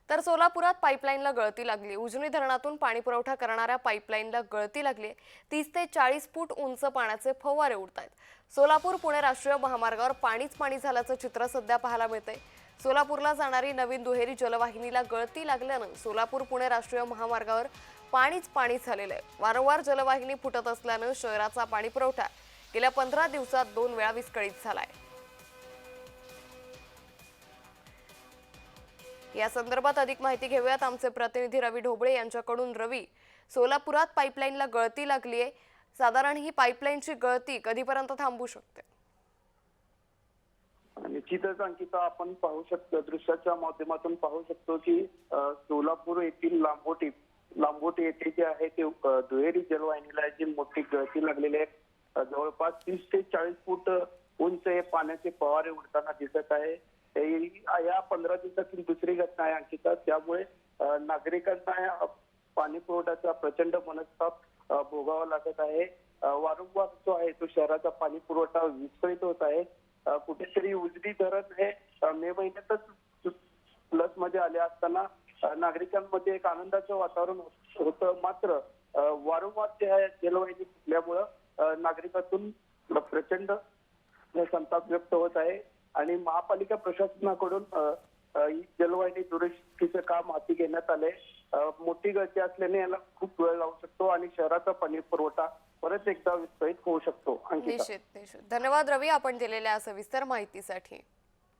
तर सोलापुरात पाईपलाईनला गळती लागली। उजनी धरणातून पाणी पुरवठा करणाऱ्या पाईपलाईनला गळती लागली। 30 ते 40 फूट उंच पाण्याचे फवारे उडतायत। सोलापूर पुणे राष्ट्रीय महामार्गावर पाणीच पाणी झाल्याचं चित्र सध्या पाहायला मिळतंय। सोलापूरला जाणारी नवीन दुहेरी जलवाहिनीला गळती लागल्यानं सोलापूर पुणे राष्ट्रीय महामार्गावर पाणीच पाणी झालेलं आहे। वारंवार जलवाहिनी फुटत असल्यानं शहराचा पाणी पुरवठा गेल्या 15 दिवसात 2 वेळा विस्कळीत झालाय। या संदर्भात अधिक माहिती घेऊयात आमचे प्रतिनिधी रवी ढोबळे यांच्याकडून। रवी, सोलापुरात पाईपलाईनला गळती लागली आहे, साधारण ही पाईपलाईनची गळती कधीपर्यंत थांबू शकते? निश्चितच अंकिता, आपण पाहू शकतो, दृश्याच्या माध्यमातून पाहू शकतो की सोलापूर येथील लांबोटी येथे जे आहे ते दुहेरी जलवाहिनीला जी मोठी गळती लागलेली आहे। जवळपास 30 ते 40 फूट उंच हे पाण्याचे फवारे उडताना दिसत आहे। या 15 दिवसातील दुसरी घटना आहे अंकिता। त्यामुळे नागरिकांना पाणी पुरवठ्याचा प्रचंड मनस्ताप भोगावा लागत आहे। वारंवार जो आहे तो शहराचा पाणी पुरवठा विस्कळीत होत आहे। कुठेतरी उजनी धरण हे मे महिन्यातच प्लस मध्ये आले असताना नागरिकांमध्ये एक आनंदाचं वातावरण होतं। मात्र वारंवार जे आहे जलवाहिनी फुटल्यामुळं नागरिकातून प्रचंड संताप व्यक्त होत आहे आणि महापालिका प्रशासनाकडून ही जलवाहिनी दुरुस्तीचं काम हाती घेण्यात आले। मोठी गळती असल्याने याला खूप वेळ लागू शकतो आणि शहराचा पाणी पुरवठा परत एकदा विस्कळीत होऊ शकतो। निश्चित। धन्यवाद रवी, आपण दिलेल्या सविस्तर माहितीसाठी।